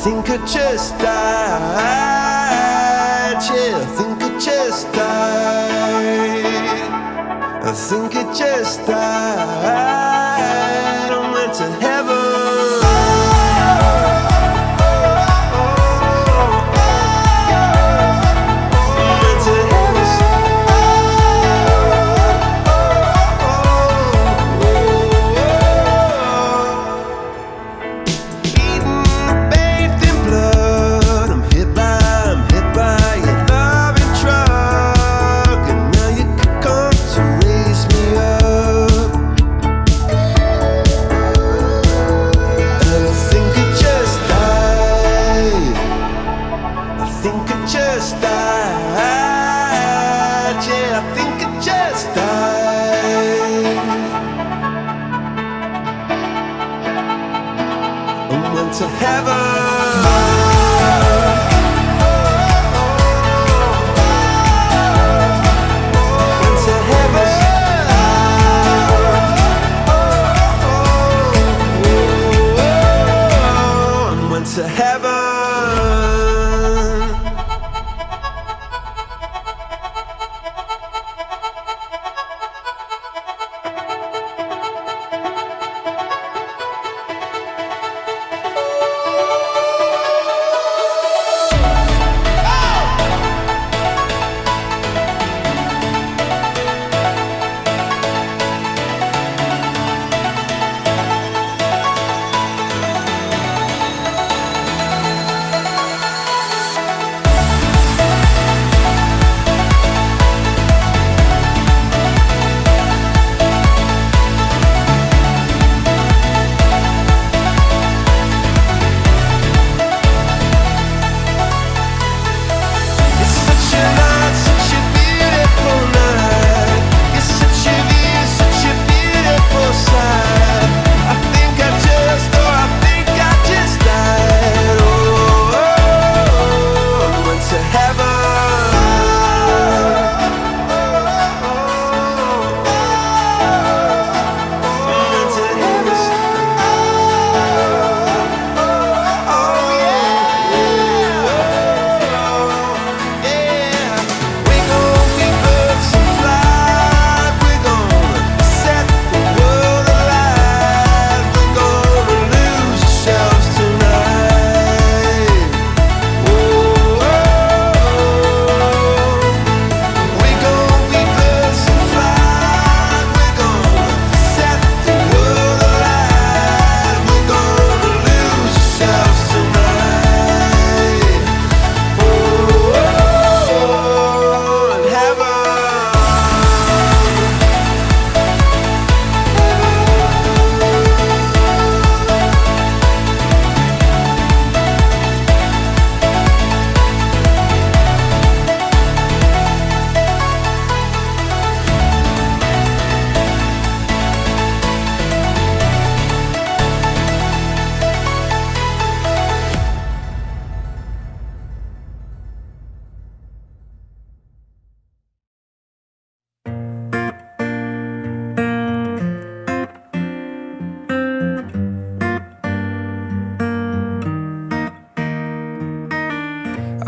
think I just died. Yeah, I think I just died. I think I just died. I went to heaven. To heaven. To heaven.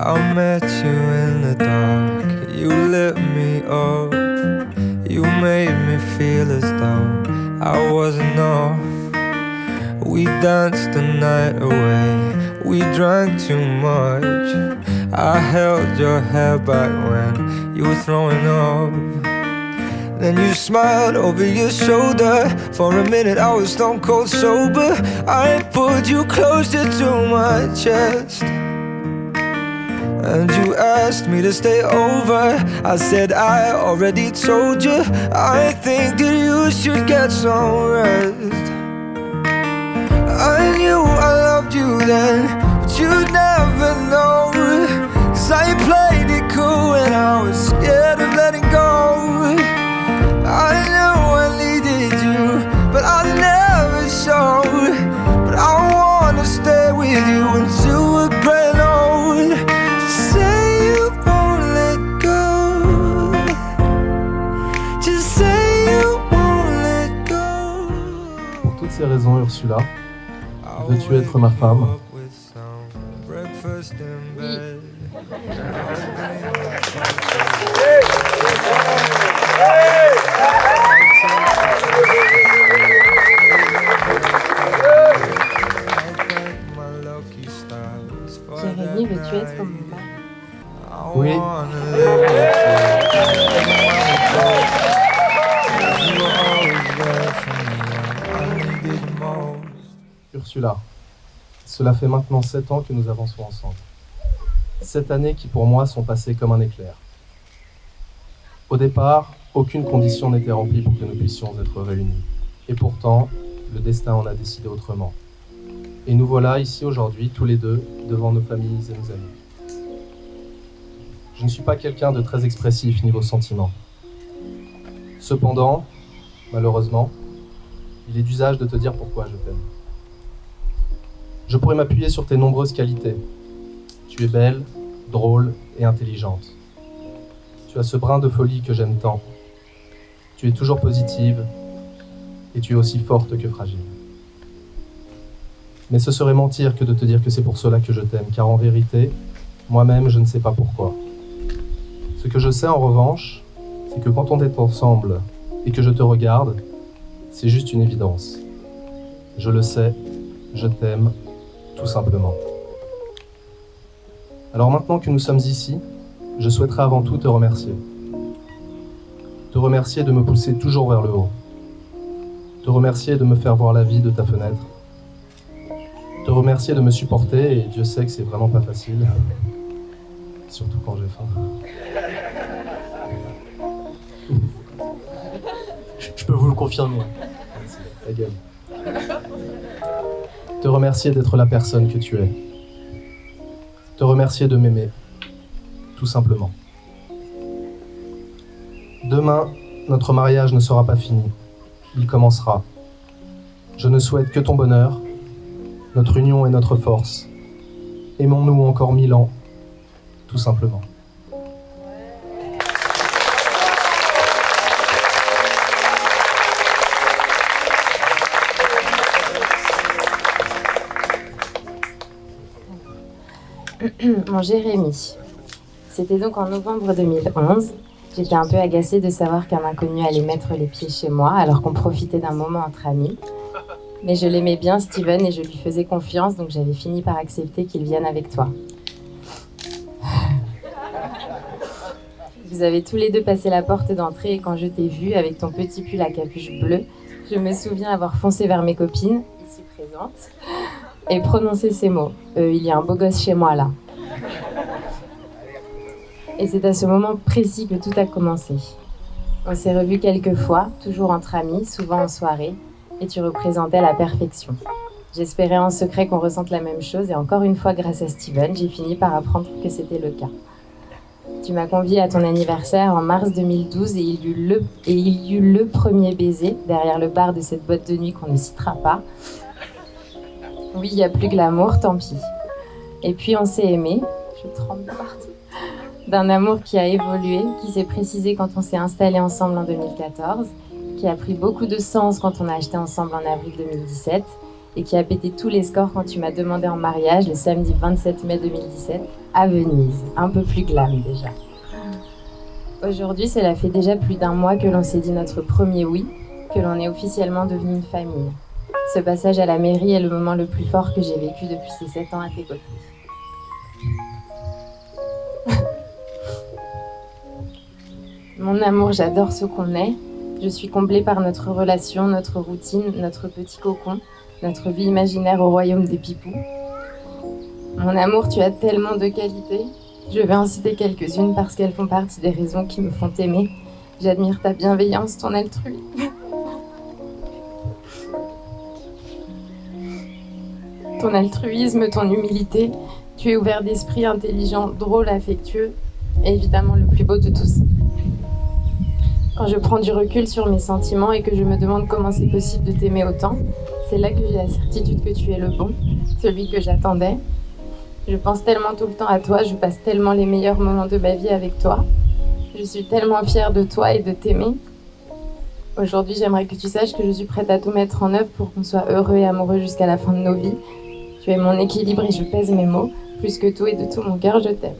I met you in the dark, you lit me up. You made me feel as though I wasn't off. We danced the night away, we drank too much. I held your hair back when you were throwing up. Then you smiled over your shoulder. For a minute I was stone cold sober. I pulled you closer to my chest, and you asked me to stay over. I said I already told you, I think that you should get some rest. I knew I loved you then, but you'd never know. 'Cause I played it cool and I was scared of letting go. I knew I needed you, but I never showed. But I wanna stay with you until we're growing old. Just say you won't let go. Just say you won't let go. Pour toutes ces raisons, Ursula, veux-tu être ma femme? suis là. Cela fait maintenant 7 ans que nous avançons ensemble. 7 années qui pour moi sont passées comme un éclair. Au départ, aucune condition n'était remplie pour que nous puissions être réunis. Et pourtant, le destin en a décidé autrement. Et nous voilà ici aujourd'hui, tous les deux, devant nos familles et nos amis. Je ne suis pas quelqu'un de très expressif niveau sentiments. Cependant, malheureusement, il est d'usage de te dire pourquoi je t'aime. Je pourrais m'appuyer sur tes nombreuses qualités. Tu es belle, drôle et intelligente. Tu as ce brin de folie que j'aime tant. Tu es toujours positive et tu es aussi forte que fragile. Mais ce serait mentir que de te dire que c'est pour cela que je t'aime, car en vérité, moi-même, je ne sais pas pourquoi. Ce que je sais en revanche, c'est que quand on est ensemble et que je te regarde, c'est juste une évidence. Je le sais, je t'aime, tout simplement. Alors maintenant que nous sommes ici, je souhaiterais avant tout te remercier. Te remercier de me pousser toujours vers le haut. Te remercier de me faire voir la vie de ta fenêtre. Te remercier de me supporter, et Dieu sait que c'est vraiment pas facile. Surtout quand j'ai faim. Je peux vous le confirmer. Ta gueule. Te remercier d'être la personne que tu es. Te remercier de m'aimer. Tout simplement. Demain, notre mariage ne sera pas fini. Il commencera. Je ne souhaite que ton bonheur. Notre union est notre force. Aimons-nous encore 1000 ans. Tout simplement. Mon Jérémy. C'était donc en novembre 2011. J'étais un peu agacée de savoir qu'un inconnu allait mettre les pieds chez moi alors qu'on profitait d'un moment entre amis. Mais je l'aimais bien, Steven, et je lui faisais confiance, donc j'avais fini par accepter qu'il vienne avec toi. Vous avez tous les deux passé la porte d'entrée et quand je t'ai vu avec ton petit pull à capuche bleue, je me souviens avoir foncé vers mes copines, ici présentes, et prononcé ces mots. Il y a un beau gosse chez moi, là. Et c'est à ce moment précis que tout a commencé. On s'est revus quelques fois, toujours entre amis, souvent en soirée, et tu représentais la perfection. J'espérais en secret qu'on ressente la même chose, et encore une fois, grâce à Steven, j'ai fini par apprendre que c'était le cas. Tu m'as conviée à ton anniversaire en mars 2012, et il y eut le premier baiser, derrière le bar de cette boîte de nuit qu'on ne citera pas. Oui, il n'y a plus que l'amour, tant pis. Et puis on s'est aimés, je tremble de partout, d'un amour qui a évolué, qui s'est précisé quand on s'est installés ensemble en 2014, qui a pris beaucoup de sens quand on a acheté ensemble en avril 2017, et qui a pété tous les scores quand tu m'as demandé en mariage le samedi 27 mai 2017 à Venise, un peu plus glam déjà. Aujourd'hui, cela fait déjà plus d'un mois que l'on s'est dit notre premier oui, que l'on est officiellement devenu une famille. Ce passage à la mairie est le moment le plus fort que j'ai vécu depuis ces 7 ans à tes côtés. Mon amour, j'adore ce qu'on est. Je suis comblée par notre relation, notre routine, notre petit cocon, notre vie imaginaire au royaume des pipous. Mon amour, tu as tellement de qualités. Je vais en citer quelques-unes parce qu'elles font partie des raisons qui me font t'aimer. J'admire ta bienveillance, ton altruisme. Ton altruisme, ton humilité. Tu es ouvert d'esprit, intelligent, drôle, affectueux et évidemment le plus beau de tous. Quand je prends du recul sur mes sentiments et que je me demande comment c'est possible de t'aimer autant, c'est là que j'ai la certitude que tu es le bon, celui que j'attendais. Je pense tellement tout le temps à toi, je passe tellement les meilleurs moments de ma vie avec toi. Je suis tellement fière de toi et de t'aimer. Aujourd'hui, j'aimerais que tu saches que je suis prête à tout mettre en œuvre pour qu'on soit heureux et amoureux jusqu'à la fin de nos vies. Tu es mon équilibre et je pèse mes mots. Plus que tout et de tout mon cœur, je t'aime.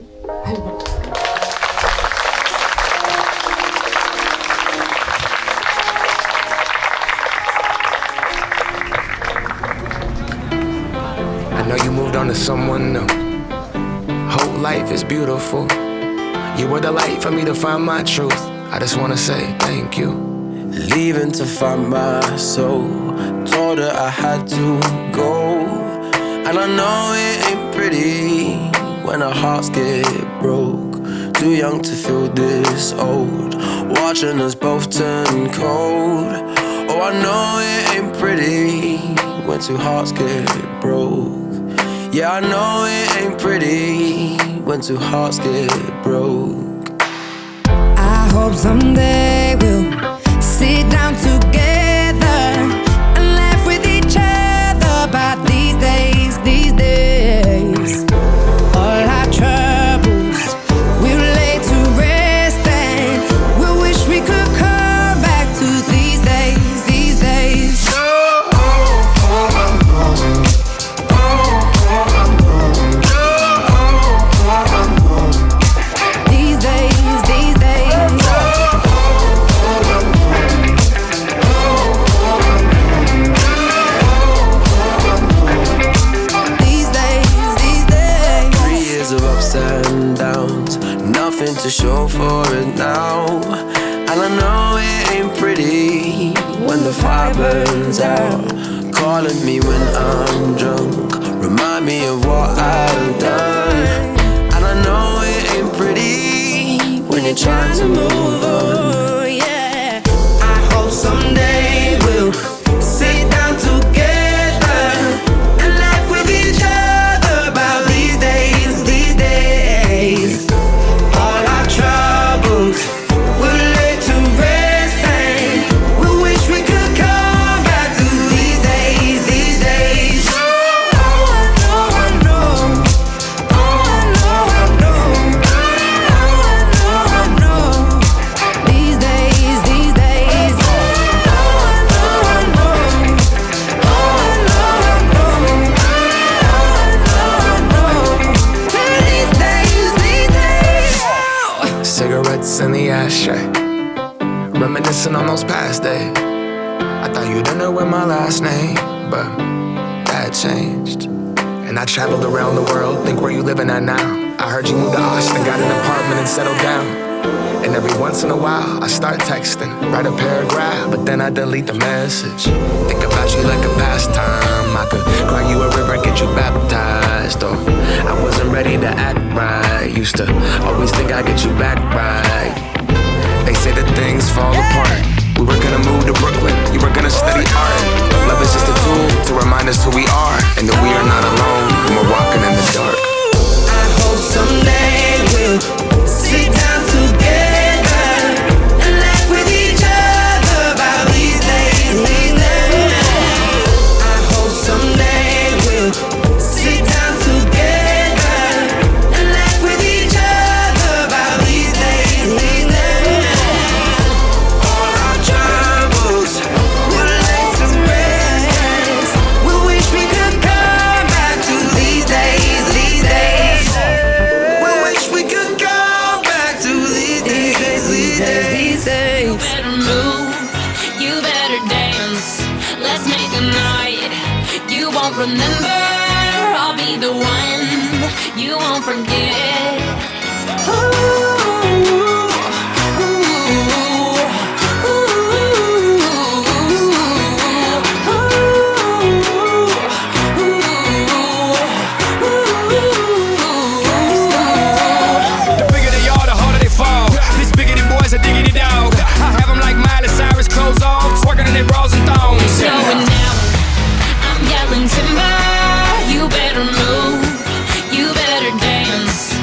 I know you moved on to someone new. Whole life is beautiful. You were the light for me to find my truth. I just wanna say thank you. Leaving to find my soul. Told her I had to go. And I know it ain't pretty when our hearts get broke. Too young to feel this old, watching us both turn cold. Oh, I know it ain't pretty when two hearts get broke. Yeah, I know it ain't pretty when two hearts get broke. I hope someday we'll sit down together and laugh with each other about these days, these days. All our troubles we'll lay to rest, and we'll wish we could come back to these days, these days. These days, these days. These days, these days. 3 years of ups and downs, nothing to show for it now. And I know it ain't pretty when the fire burns out. Calling me when I'm drunk, remind me of what I've done. And I know it ain't pretty when you're trying to move on. Yeah. I hope someday we'll sit down together and laugh with each other about these days, these days. All our troubles we'll lay to rest, and we wish we could come back to these days, these days. Oh, I know, I know. Oh, I know, I know. Oh, I know, I know. These days, these days. Oh, I know, I know. Oh, I know, I know. Oh, I know, I know. These days, these days. Oh. Cigarettes in the ashtray, reminiscing on those past days. I thought you didn't know my last name, but that changed. And I traveled around the world, think where you living at now. I heard you moved to Austin, got an apartment and settled down. And every once in a while, I start texting, write a paragraph, but then I delete the message. Think about you like a pastime. I could cry you a river, get you baptized. Or I wasn't ready to act right. Used to always think I'd get you back right. They say that things fall apart. We were gonna move to Brooklyn, you were gonna study art. Love is just a tool to remind us who we are, and that we are not alone when we're walking in the dark. I hope someday we'll sit down together and laugh with each other about these days, these days. I hope someday we'll sit down together and laugh with each other about these days, these days. All our troubles we'll lay to rest. We wish we could come back to these days, these days. We wish we could come back to these days, these days, these days. Better move, you better dance. Let's make a night you won't remember. I'll be the one you won't forget. Ooh, ooh, ooh, The bigger they are, the harder they fall. This bigger than boys, a diggity dog. I have them like Miley Cyrus, clothes off, twerking in their bras and thongs. slowing down. I'm yelling timber. You better move. You better dance.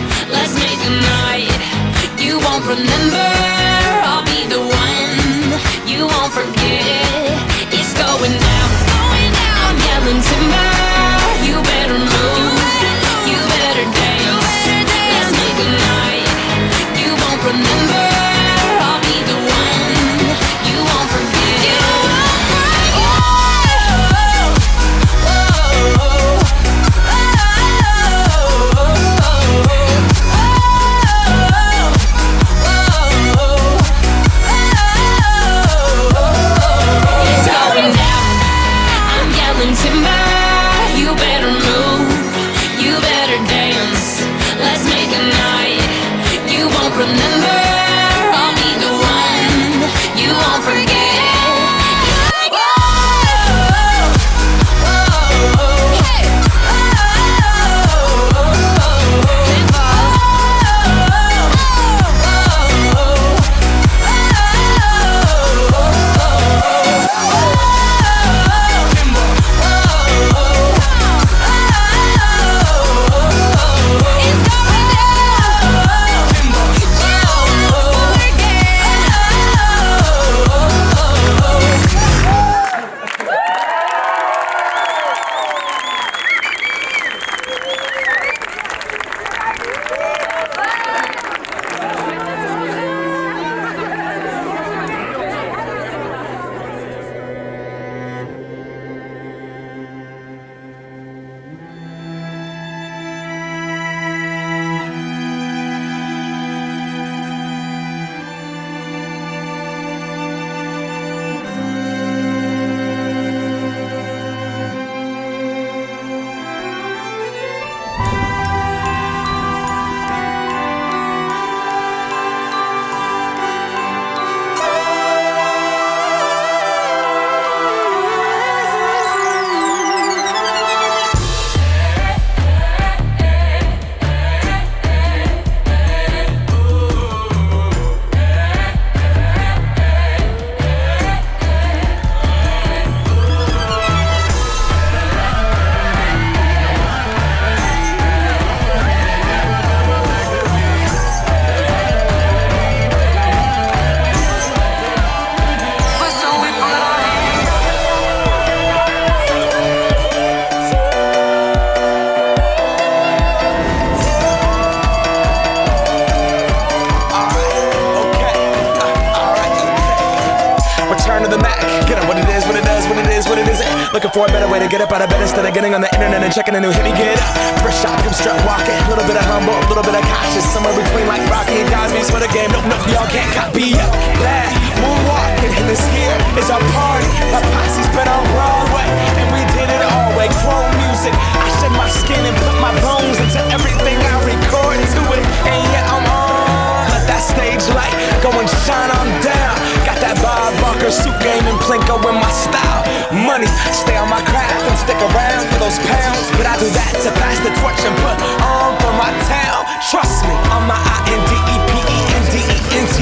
return to the Mac. Get up what it is, what it does, what it is, what it isn't. Looking for a better way to get up out of bed instead of getting on the internet and checking a new hit. Me get up, fresh shot, come strut walking. A little bit of humble, a little bit of cautious. Somewhere between like Rocky and Cosby's for the game. Nope, nope, y'all can't copy up. Glad moonwalking, and this here is our party. My posse's been on Broadway, and we did it all way. Chrome music, I shed my skin and put my bones into everything I record to it. And yet I'm on. Let that stage light go and shine on down. Got that Bob Barker suit game and Plinko in my style. Money, stay on my craft and stick around for those pounds. But I do that to pass the torch and put on for my town. Trust me, on my INDEPENDENT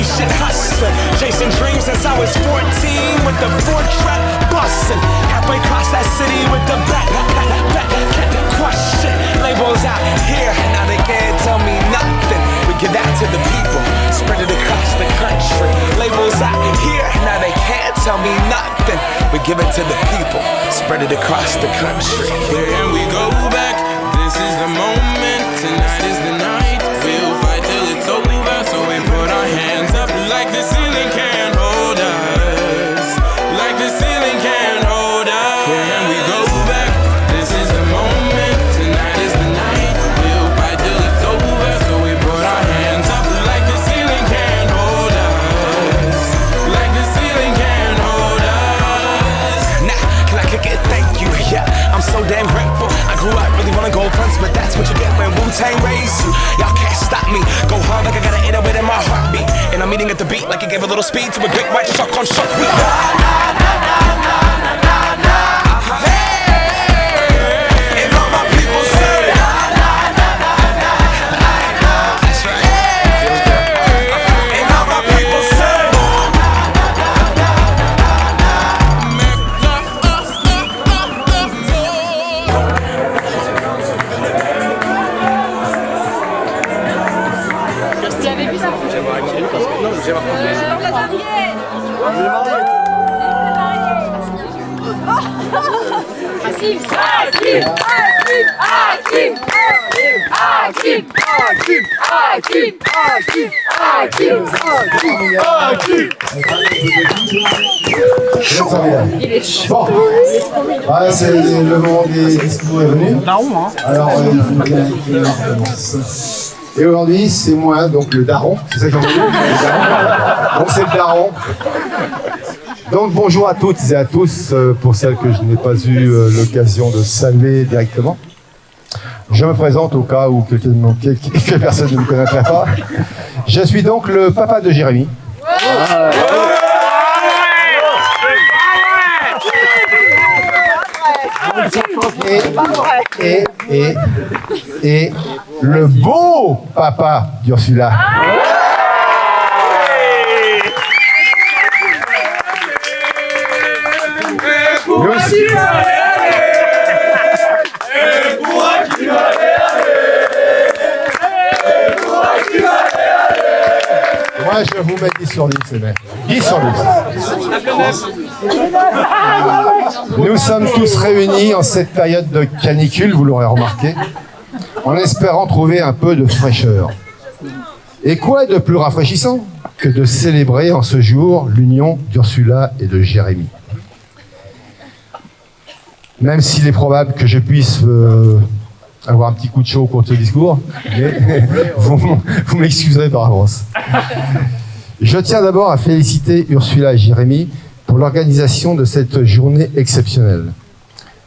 shit hustling. Chasing dreams since I was 14 with the 4-track bustin'. Halfway across that city with the back question. Labels out here, now they can't tell me nothing. We give that to the people, spread it across the country. Labels out here, now they can't tell me nothing. We give it to the people, spread it across the country. Here we go back, this is the moment, tonight is the night. We'll fight till it's over, so we put our hands up like the ceiling can't hold us. Like the ceiling can't hold us. Here we go back, this is the moment, tonight is the night. We'll fight till it's over, so we put our hands up like the ceiling can't hold us. Like the ceiling can't hold us. Nah, can I kick it? Thank you, yeah, I'm so damn grateful. I grew up really wanna go fronts, but that's what you get when Wu-Tang raised you. Y'all can't stop me, go hard like I got an 808 in my heartbeat. And I'm eating at the beat like it gave a little speed to a great white shark on shark beat. And all my people say, that's right. And all my people say, Bon, voilà, c'est le moment des discours est venu. Alors, et aujourd'hui, c'est moi, donc le daron, c'est ça qu'on dit. Donc c'est le daron. Donc bonjour à toutes et à tous, pour celles que je n'ai pas eu l'occasion de saluer directement. Je me présente au cas où quelques personnes ne me connaîtraient pas. Je suis donc le papa de Jérémy. Et le beau papa d'Ursula. Moi, je vous mets 10 sur 10, c'est bien. 10 sur 10. Nous sommes tous réunis en cette période de canicule, vous l'aurez remarqué, en espérant trouver un peu de fraîcheur. Et quoi de plus rafraîchissant que de célébrer en ce jour l'union d'Ursula et de Jérémy. Même s'il est probable que je puisse avoir un petit coup de chaud au cours de ce discours, mais vous m'excuserez par avance. Je tiens d'abord à féliciter Ursula et Jérémy pour l'organisation de cette journée exceptionnelle.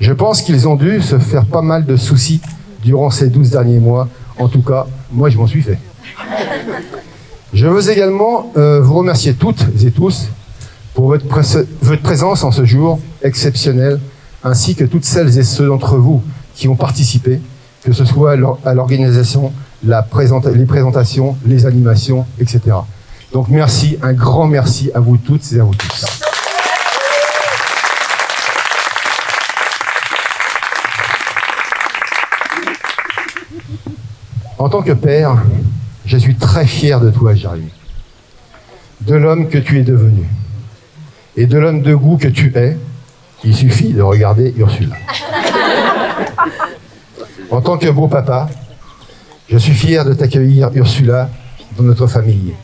Je pense qu'ils ont dû se faire pas mal de soucis durant ces 12 derniers mois. En tout cas, moi je m'en suis fait. Je veux également vous remercier toutes et tous pour votre présence en ce jour exceptionnel, ainsi que toutes celles et ceux d'entre vous qui ont participé, que ce soit à l'organisation, les présentations, les animations, etc. Donc merci, un grand merci à vous toutes et à vous tous. En tant que père, je suis très fier de toi, Jérémy, de l'homme que tu es devenu et de l'homme de goût que tu es. Il suffit de regarder Ursula. En tant que beau papa, je suis fier de t'accueillir, Ursula, dans notre famille.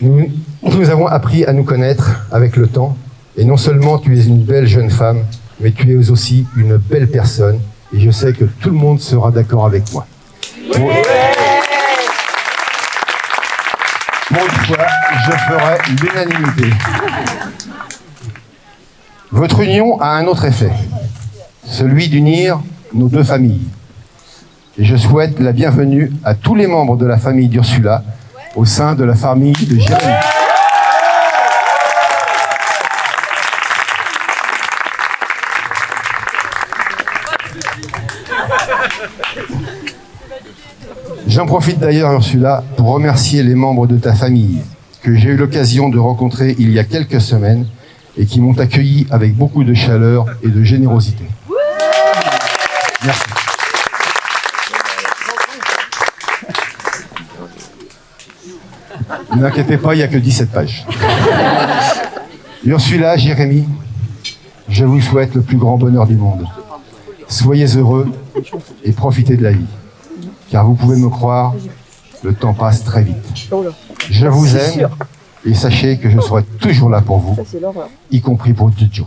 Nous avons appris à nous connaître avec le temps. Et non seulement tu es une belle jeune femme, mais tu es aussi une belle personne. Et je sais que tout le monde sera d'accord avec moi. Pour une fois, je ferai l'unanimité. Votre union a un autre effet, celui d'unir nos deux familles. Et je souhaite la bienvenue à tous les membres de la famille d'Ursula au sein de la famille de Jérémy. J'en profite d'ailleurs, Ursula, pour remercier les membres de ta famille que j'ai eu l'occasion de rencontrer il y a quelques semaines et qui m'ont accueilli avec beaucoup de chaleur et de générosité. Merci. Ne vous inquiétez pas, il n'y a que 17 pages. Ursula, Jérémy, je vous souhaite le plus grand bonheur du monde. Soyez heureux et profitez de la vie. Car vous pouvez me croire, le temps passe très vite. Je vous aime et sachez que je serai toujours là pour vous, y compris pour Jojo.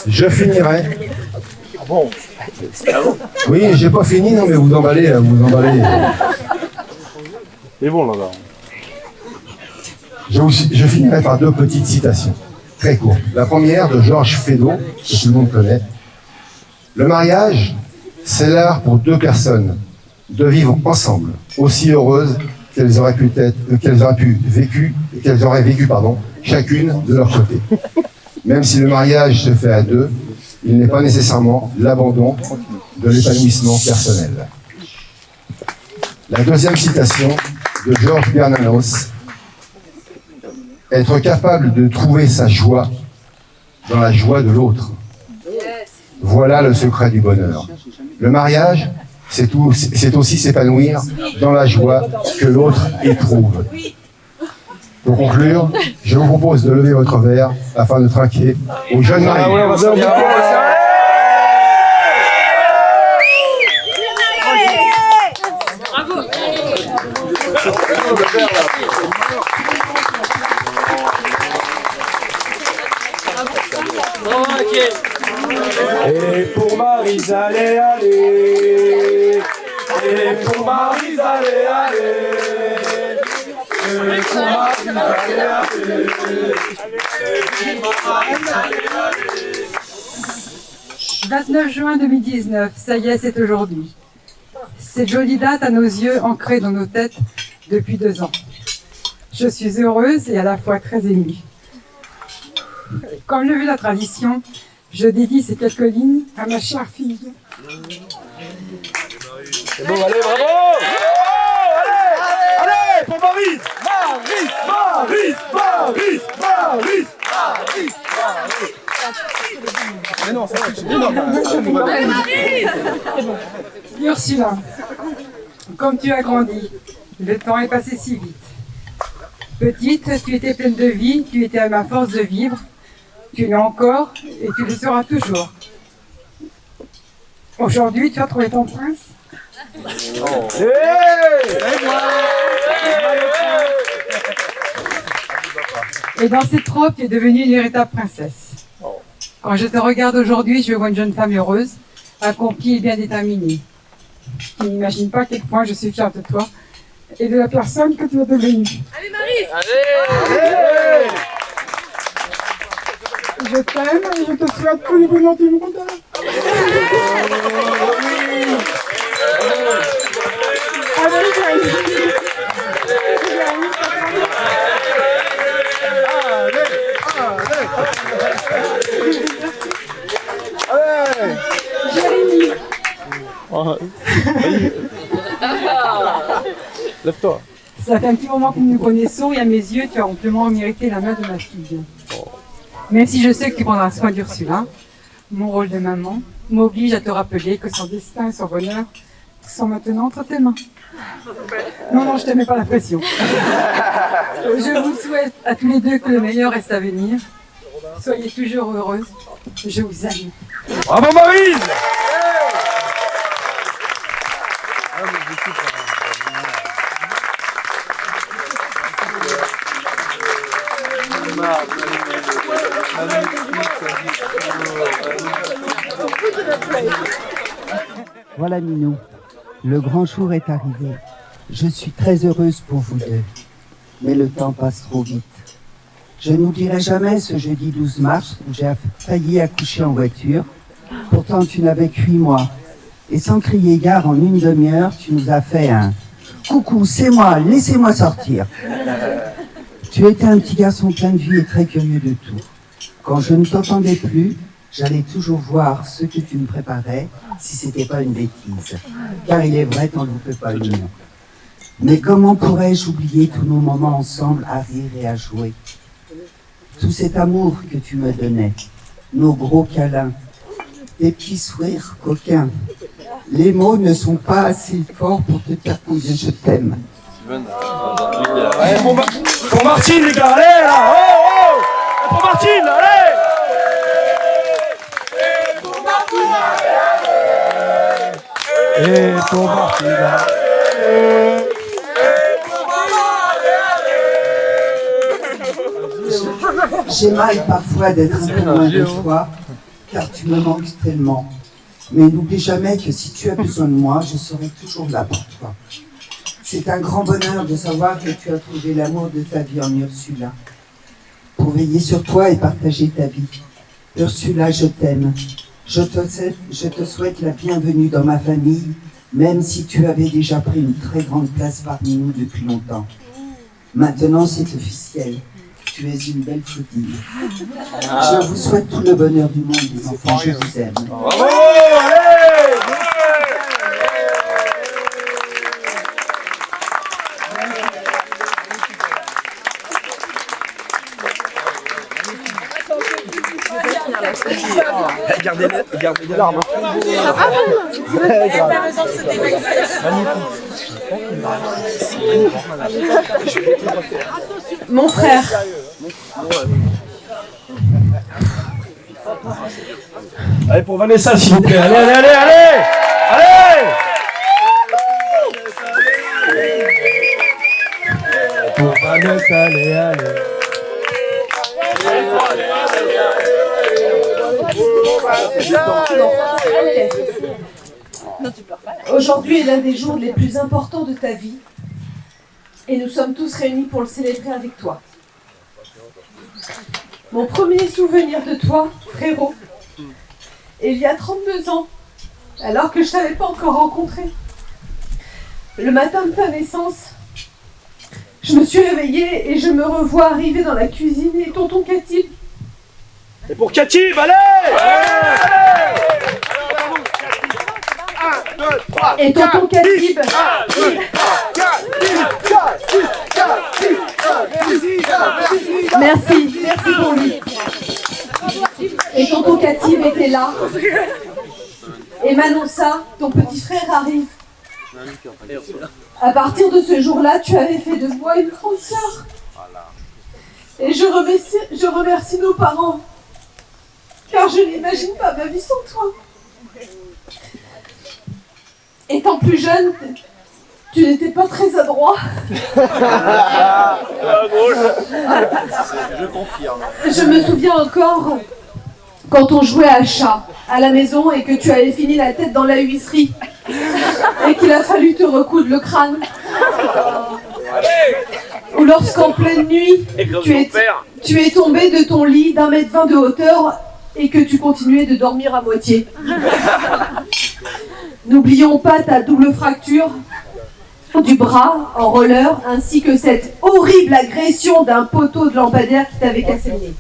Je finirai. Oui, j'ai pas fini, non, mais vous emballez, là, vous emballez. C'est bon, là-bas. Je finirai par deux petites citations, très courtes. La première de Georges Feydeau, que tout le monde connaît. Le mariage, c'est l'art pour deux personnes de vivre ensemble, aussi heureuses qu'elles auraient vécu, chacune de leur côté. Même si le mariage se fait à deux, il n'est pas nécessairement l'abandon de l'épanouissement personnel. La deuxième citation de Georges Bernanos, être capable de trouver sa joie dans la joie de l'autre. Voilà le secret du bonheur. Le mariage, c'est aussi s'épanouir dans la joie que l'autre éprouve. Pour conclure, je vous propose de lever votre verre afin de trinquer aux jeunes mariés. Et pour Maryse, allez, allez. Et pour Maryse, allez, allez. Et pour Maryse, allez, allez. 29 juin 2019, ça y est, c'est aujourd'hui. Cette jolie date à nos yeux, ancrée dans nos têtes depuis 2 ans. Je suis heureuse et à la fois très émue. Comme le veut la tradition, je dédie ces quelques lignes à ma chère fille. C'est bon, allez, bravo! Allez, allez, pour Maryse! Maryse! Maryse! Maryse! Maryse! Maryse! Mais non, ça va, Ursula, comme tu as grandi, le temps est passé si vite. Petite, tu étais pleine de vie, tu étais à ma force de vivre, tu l'es encore et tu le seras toujours. Aujourd'hui, tu as trouvé ton prince. Et dans cette robe, tu es devenue une véritable princesse. Quand je te regarde aujourd'hui, je vois une jeune femme heureuse, accomplie et bien déterminée. Tu n'imagines pas à quel point je suis fière de toi et de la personne que tu es devenue. Allez Marie! Allez! Je t'aime et je te souhaite tout le bonheur du monde. Jérémy. Lève-toi. Ça fait un petit moment que nous nous connaissons et à mes yeux, tu as amplement mérité la main de ma fille. Même si je sais que tu prendras soin d'Ursula, Mon rôle de maman m'oblige à te rappeler que son destin et son bonheur sont maintenant entre tes mains. Non, je te mets pas la pression. Je vous souhaite à tous les deux que le meilleur reste à venir. Soyez toujours heureuses. Je vous aime. Bravo Maryse. Voilà Minou, le grand jour est arrivé. Je suis très heureuse pour vous deux, mais le temps passe trop vite. Je n'oublierai jamais ce jeudi 12 mars où j'ai failli accoucher en voiture. Pourtant tu n'avais que 8 mois. Et sans crier gare, en une demi-heure, tu nous as fait un « Coucou, c'est moi, laissez-moi sortir ». Tu étais un petit garçon plein de vie et très curieux de tout. Quand je ne t'entendais plus, j'allais toujours voir ce que tu me préparais, si c'était pas une bêtise. Car il est vrai, t'en loupais pas une. Mais comment pourrais-je oublier tous nos moments ensemble à rire et à jouer? Tout cet amour que tu me donnais, nos gros câlins, tes petits sourires coquins. Les mots ne sont pas assez forts pour te dire combien je t'aime. Allez, pour Martine, les gars, allez là. Oh. Pour Martine, allez. Et pour Martine, J'ai mal parfois d'être un peu loin de toi, car tu me manques tellement. Mais n'oublie jamais que si tu as besoin de moi, je serai toujours là pour toi. C'est un grand bonheur de savoir que tu as trouvé l'amour de ta vie en Ursula. Pour veiller sur toi et partager ta vie. Ursula, je t'aime. Je te souhaite la bienvenue dans ma famille, même si tu avais déjà pris une très grande place parmi nous depuis longtemps. Maintenant, c'est officiel. Tu es une belle flottille. Je vous souhaite tout le bonheur du monde, les enfants. Je vous aime. Bravo, allez. Gardez des larmes. Mon frère. Allez pour Vanessa s'il vous plaît. Allez. Pour Vanessa, allez. Aujourd'hui est l'un des jours les plus importants de ta vie et nous sommes tous réunis pour le célébrer avec toi. Mon premier souvenir de toi, frérot, il y a 32 ans, alors que je ne t'avais pas encore rencontré. Le matin de ta naissance, je me suis réveillée et je me revois arriver dans la cuisine et tonton Katib. Et pour Katib, allez. Et tonton Katib. Merci pour lui. Et tonton Katib était là et m'annonça, ton petit frère arrive. À partir de ce jour-là, tu avais fait de moi une grande sœur. Et je remercie nos parents, car je n'imagine pas ma vie sans toi. Étant plus jeune, tu n'étais pas très adroit. Je confirme. Je me souviens encore quand on jouait à chat à la maison et que tu avais fini la tête dans la huisserie et qu'il a fallu te recoudre le crâne. Ou lorsqu'en pleine nuit, tu es tombé de ton lit d'1,20 m de hauteur et que tu continuais de dormir à moitié. N'oublions pas ta double fracture du bras en roller ainsi que cette horrible agression d'un poteau de lampadaire qui t'avait cassé le nez.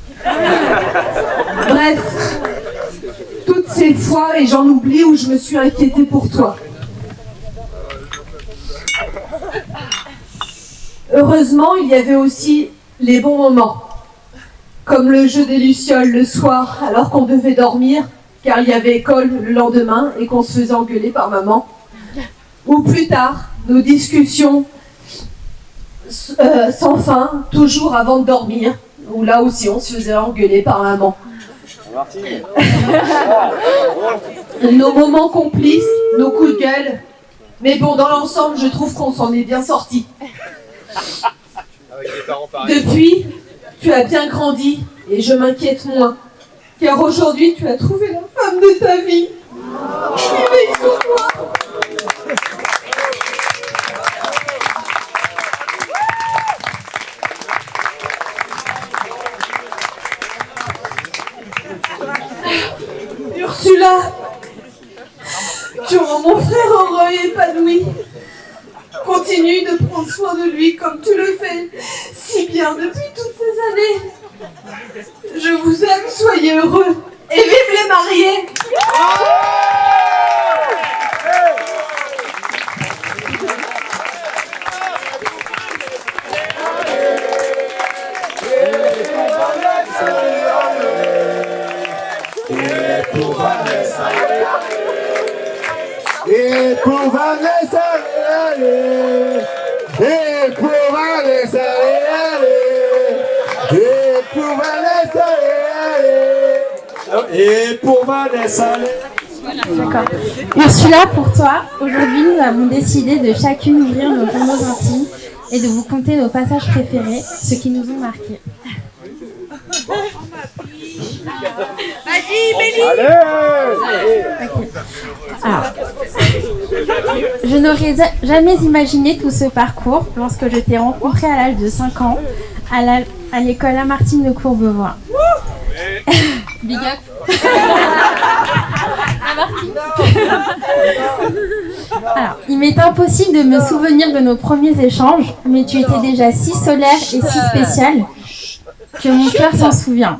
Bref, toutes ces fois, et j'en oublie, où je me suis inquiétée pour toi. Heureusement, il y avait aussi les bons moments, comme le jeu des lucioles le soir alors qu'on devait dormir car il y avait école le lendemain et qu'on se faisait engueuler par maman. Ou plus tard, nos discussions sans fin, toujours avant de dormir, où là aussi on se faisait engueuler par maman. Nos moments complices, nos coups de gueule. Mais bon, dans l'ensemble, je trouve qu'on s'en est bien sortis. Depuis, tu as bien grandi et je m'inquiète moins. Car aujourd'hui, tu as trouvé la femme de ta vie. Je veille sur toi. Ursula, tu rends mon frère heureux et épanoui. Continue de prendre soin de lui comme tu le fais si bien depuis toutes ces années. Je vous aime, soyez heureux et vive les mariés. Et pour Vanessa, et pour Vanessa, et pour Vanessa, et pour Vanessa. D'accord. Ursula, pour toi, aujourd'hui, nous avons décidé de chacune ouvrir nos journaux intimes et de vous conter nos passages préférés, ceux qui nous ont marqués. Vas-y, Mélie. Okay. Alors, je n'aurais jamais imaginé tout ce parcours lorsque je t'ai rencontré à l'âge de 5 ans à l'école Lamartine de Courbevoie. Big up. Alors, il m'est impossible de me souvenir de nos premiers échanges, mais tu étais déjà si solaire et si spécial que mon cœur s'en souvient.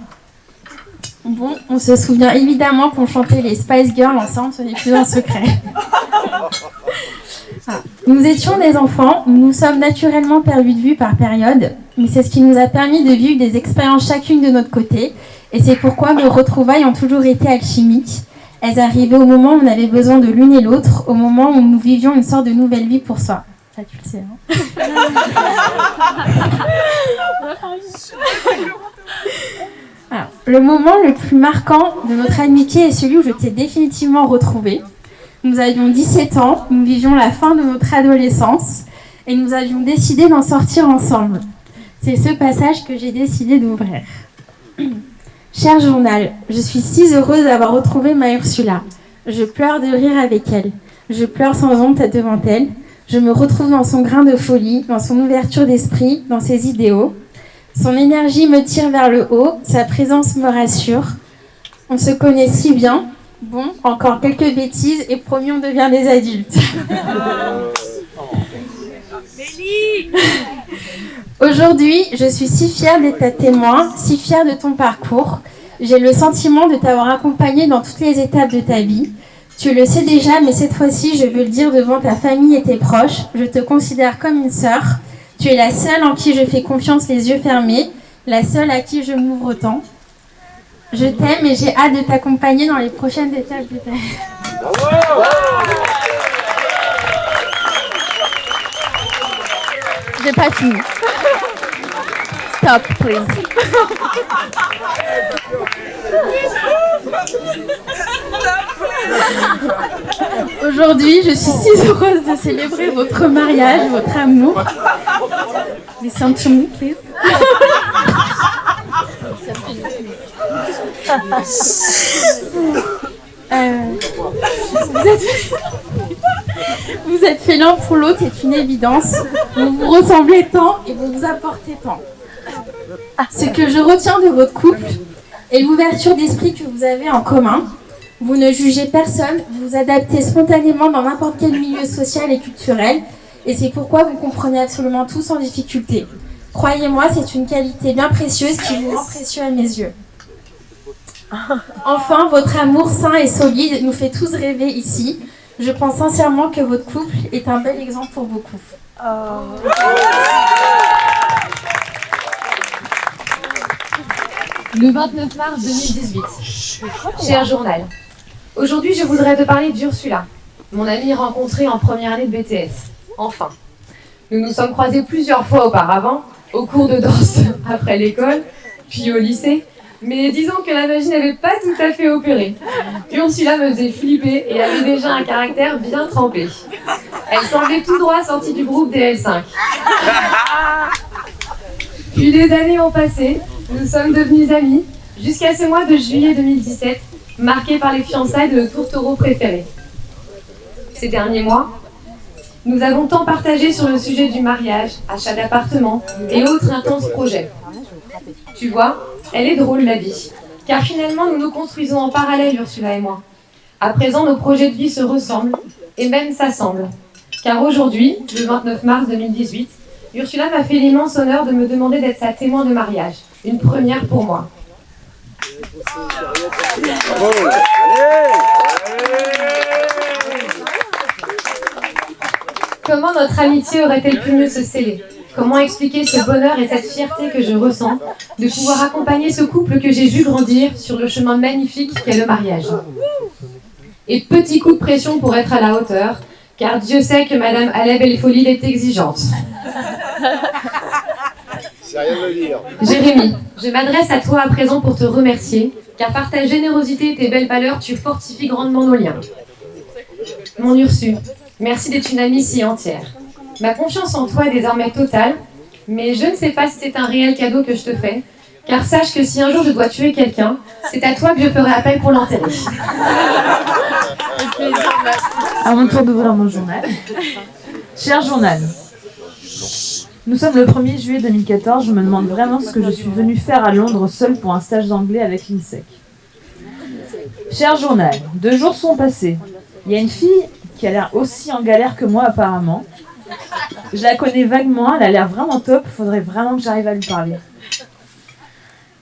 Bon, on se souvient évidemment qu'on chantait les Spice Girls ensemble, ce n'est plus un secret. Nous étions des enfants, nous nous sommes naturellement perdus de vue par période, mais c'est ce qui nous a permis de vivre des expériences chacune de notre côté, et c'est pourquoi nos retrouvailles ont toujours été alchimiques. Elles arrivaient au moment où on avait besoin de l'une et l'autre, au moment où nous vivions une sorte de nouvelle vie pour soi. Ça, tu le sais, hein. Alors, le moment le plus marquant de notre amitié est celui où je t'ai définitivement retrouvée. Nous avions 17 ans, nous vivions la fin de notre adolescence et nous avions décidé d'en sortir ensemble. C'est ce passage que j'ai décidé d'ouvrir. Cher journal, je suis si heureuse d'avoir retrouvé ma Ursula. Je pleure de rire avec elle. Je pleure sans honte devant elle. Je me retrouve dans son grain de folie, dans son ouverture d'esprit, dans ses idéaux. Son énergie me tire vers le haut, sa présence me rassure. On se connaît si bien. Bon, encore quelques bêtises et promis on devient des adultes. Aujourd'hui, je suis si fière d'être ta témoin, si fière de ton parcours. J'ai le sentiment de t'avoir accompagnée dans toutes les étapes de ta vie. Tu le sais déjà, mais cette fois-ci, je veux le dire devant ta famille et tes proches. Je te considère comme une sœur. Tu es la seule en qui je fais confiance les yeux fermés, la seule à qui je m'ouvre tant. Je t'aime et j'ai hâte de t'accompagner dans les prochaines étapes de ta vie. J'ai pas fini. Stop, please. Aujourd'hui, je suis si heureuse de célébrer votre mariage, votre amour. Listen to me, please. Vous êtes fait l'un pour l'autre, c'est une évidence. Vous vous ressemblez tant et vous vous apportez tant. Ce que je retiens de votre couple est l'ouverture d'esprit que vous avez en commun. Vous ne jugez personne, vous vous adaptez spontanément dans n'importe quel milieu social et culturel, et c'est pourquoi vous comprenez absolument tout sans difficulté. Croyez-moi, c'est une qualité bien précieuse qui vous rend précieux à mes yeux. Enfin, votre amour sain et solide nous fait tous rêver ici. Je pense sincèrement que votre couple est un bel exemple pour beaucoup. Le 29 mars 2018. Cher journal, Aujourd'hui, je voudrais te parler d'Ursula, mon amie rencontrée en première année de BTS. Enfin, nous nous sommes croisés plusieurs fois auparavant, au cours de danse après l'école, puis au lycée, mais disons que la magie n'avait pas tout à fait opéré. Ursula me faisait flipper et avait déjà un caractère bien trempé. Elle semblait tout droit sortie du groupe des L5. Puis les années ont passé, nous sommes devenus amis, jusqu'à ce mois de juillet 2017, marqué par les fiançailles de nos tourtereaux préférés. Ces derniers mois, nous avons tant partagé sur le sujet du mariage, achat d'appartements et autres intenses projets. Tu vois, elle est drôle la vie, car finalement nous nous construisons en parallèle, Ursula et moi. À présent, nos projets de vie se ressemblent et même s'assemblent. Car aujourd'hui, le 29 mars 2018, Ursula m'a fait l'immense honneur de me demander d'être sa témoin de mariage. Une première pour moi. Comment notre amitié aurait-elle pu mieux se sceller? Comment expliquer ce bonheur et cette fierté que je ressens de pouvoir accompagner ce couple que j'ai vu grandir sur le chemin magnifique qu'est le mariage? Et petit coup de pression pour être à la hauteur, car Dieu sait que Madame Aleb El-Folid est exigeante. C'est rien de le dire. Jérémy, je m'adresse à toi à présent pour te remercier, car par ta générosité et tes belles valeurs, tu fortifies grandement nos liens. Mon Ursu, merci d'être une amie si entière. Ma confiance en toi est désormais totale, mais je ne sais pas si c'est un réel cadeau que je te fais, car sache que si un jour je dois tuer quelqu'un, c'est à toi que je ferai appel pour l'enterrer. À mon tour d'ouvrir mon journal. Cher journal, nous sommes le 1er juillet 2014, je me demande vraiment ce que je suis venue faire à Londres seule pour un stage d'anglais avec l'INSEC. Cher journal, 2 jours sont passés. Il y a une fille qui a l'air aussi en galère que moi apparemment. Je la connais vaguement, elle a l'air vraiment top, faudrait vraiment que j'arrive à lui parler.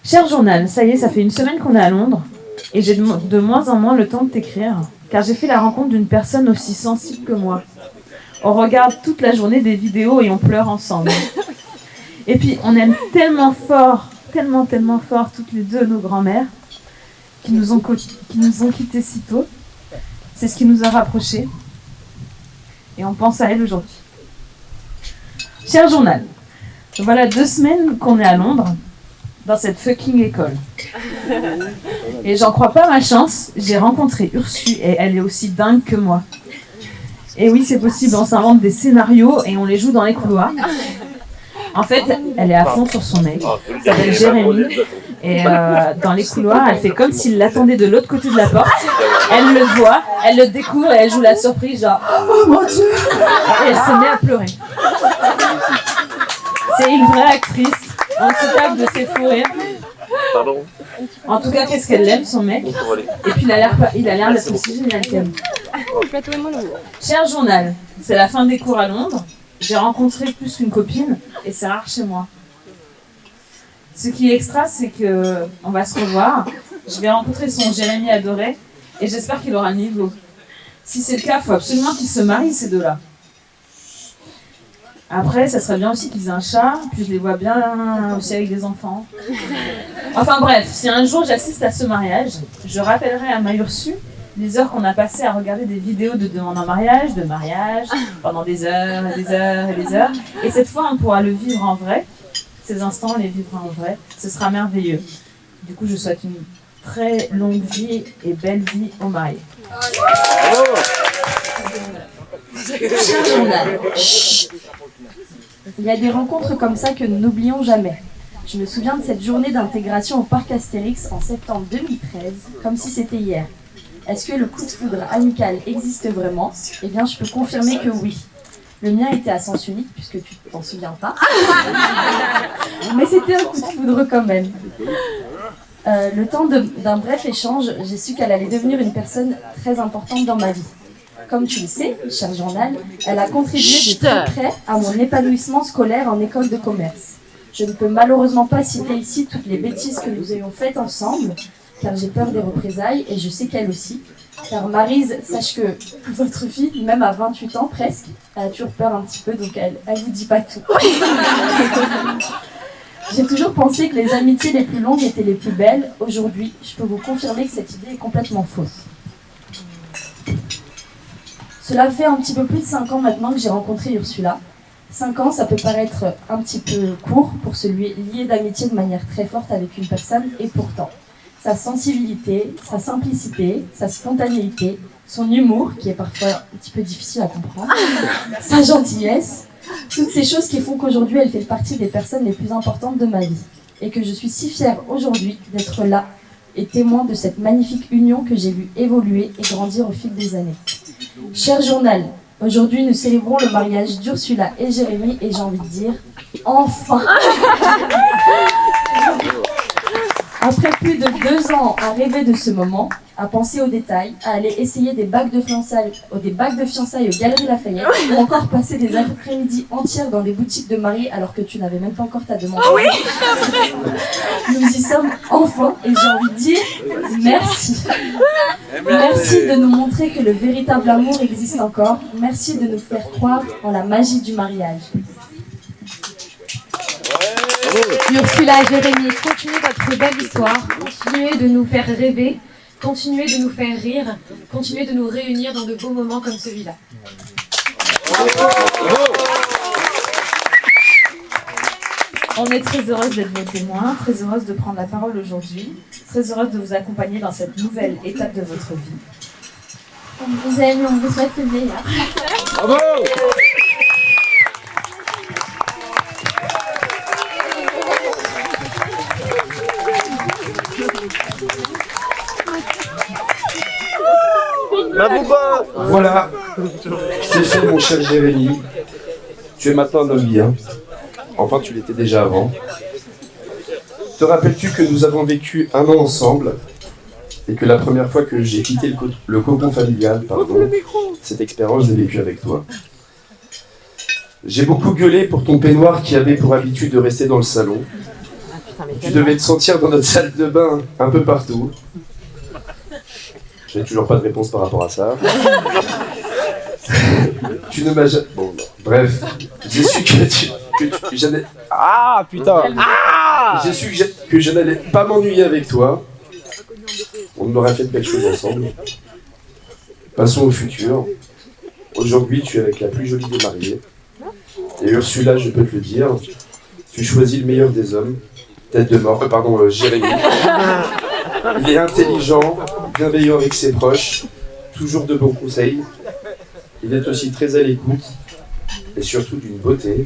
Cher journal, ça y est, ça fait 1 semaine qu'on est à Londres et j'ai de moins en moins le temps de t'écrire, car j'ai fait la rencontre d'une personne aussi sensible que moi. On regarde toute la journée des vidéos et on pleure ensemble. Et puis on aime tellement fort, tellement fort toutes les deux nos grands-mères qui nous ont quittés si tôt. C'est ce qui nous a rapprochés et on pense à elle aujourd'hui. Cher journal, voilà 2 semaines qu'on est à Londres, dans cette fucking école. Et j'en crois pas ma chance, j'ai rencontré Ursu et elle est aussi dingue que moi. Et oui, c'est possible, on s'invente des scénarios et on les joue dans les couloirs. En fait, elle est à fond sur son mec, elle s'appelle Jérémy, et dans les couloirs, elle fait comme s'il l'attendait de l'autre côté de la porte. Elle le voit, elle le découvre et elle joue la surprise, genre « Oh mon Dieu !» Et elle se met à pleurer. C'est une vraie actrice, on se tape de ses fous rires. Pardon. En tout cas, qu'est-ce qu'elle l'aime, son mec. Et puis il a l'air d'être aussi génial qu'elle. Cher journal, c'est la fin des cours à Londres. J'ai rencontré plus qu'une copine et c'est rare chez moi. Ce qui est extra, c'est que on va se revoir. Je vais rencontrer son Jérémy adoré et j'espère qu'il aura le niveau. Si c'est le cas, il faut absolument qu'ils se marient, ces deux-là. Après, ça serait bien aussi qu'ils aient un chat, puis je les vois bien aussi avec des enfants. Enfin bref, si un jour j'assiste à ce mariage, je rappellerai à ma Ursu les heures qu'on a passées à regarder des vidéos de demande en mariage, pendant des heures et des heures et des heures. Et cette fois, on pourra le vivre en vrai. Ces instants, on les vivra en vrai. Ce sera merveilleux. Du coup, je souhaite une très longue vie et belle vie aux mariés. Il y a des rencontres comme ça que nous n'oublions jamais. Je me souviens de cette journée d'intégration au parc Astérix en septembre 2013, comme si c'était hier. Est-ce que le coup de foudre amical existe vraiment? Eh bien, je peux confirmer que oui. Le mien était à sens unique, puisque tu t'en souviens pas. Mais c'était un coup de foudre quand même. Le temps d'un bref échange, j'ai su qu'elle allait devenir une personne très importante dans ma vie. Comme tu le sais, cher journal, elle a contribué de très près à mon épanouissement scolaire en école de commerce. Je ne peux malheureusement pas citer ici toutes les bêtises que nous ayons faites ensemble, car j'ai peur des représailles et je sais qu'elle aussi. Car Maryse, sache que votre fille, même à 28 ans presque, elle a toujours peur un petit peu, donc elle vous dit pas tout. J'ai toujours pensé que les amitiés les plus longues étaient les plus belles. Aujourd'hui, je peux vous confirmer que cette idée est complètement fausse. Cela fait un petit peu plus de 5 ans maintenant que j'ai rencontré Ursula. 5 ans, ça peut paraître un petit peu court pour se lier d'amitié de manière très forte avec une personne, et pourtant, sa sensibilité, sa simplicité, sa spontanéité, son humour, qui est parfois un petit peu difficile à comprendre, sa gentillesse, toutes ces choses qui font qu'aujourd'hui elle fait partie des personnes les plus importantes de ma vie. Et que je suis si fière aujourd'hui d'être là et témoin de cette magnifique union que j'ai vue évoluer et grandir au fil des années. Cher journal, aujourd'hui nous célébrons le mariage d'Ursula et Jérémy et j'ai envie de dire, enfin. Après plus de 2 ans à rêver de ce moment, à penser aux détails, à aller essayer des bagues de fiançailles aux Galeries Lafayette, ou encore passer des après-midi entières dans des boutiques de mariés alors que tu n'avais même pas encore ta demande. Oh oui. Nous y sommes enfin et j'ai envie de dire merci. Merci de nous montrer que le véritable amour existe encore. Merci de nous faire croire en la magie du mariage. Ursula et Jérémy, continuez votre belle histoire, continuez de nous faire rêver, continuez de nous faire rire, continuez de nous réunir dans de beaux moments comme celui-là. On est très heureuse d'être vos témoins, très heureuse de prendre la parole aujourd'hui, très heureuse de vous accompagner dans cette nouvelle étape de votre vie. On vous aime, on vous souhaite le meilleur. Bravo! La bouba! Voilà, c'est fait mon cher Jérémy. Tu es maintenant un homme bien. Enfin, tu l'étais déjà avant. Te rappelles-tu que nous avons vécu 1 an ensemble et que la première fois que j'ai quitté le cocon familial, cette expérience, je l'ai vécue avec toi. J'ai beaucoup gueulé pour ton peignoir qui avait pour habitude de rester dans le salon. Tu devais te sentir dans notre salle de bain un peu partout. Je n'ai toujours pas de réponse par rapport à ça. Tu ne m'as jamais... Bon, non. Bref, j'ai su que j'allais... Ah, putain. J'ai su que je n'allais pas m'ennuyer avec toi. On aurait fait de belles choses ensemble. Passons au futur. Aujourd'hui, tu es avec la plus jolie des mariées. Et Ursula, je peux te le dire, tu choisis le meilleur des hommes. Tête de mort, Jérémy. Il est intelligent, bienveillant avec ses proches, toujours de bons conseils. Il est aussi très à l'écoute et surtout d'une beauté.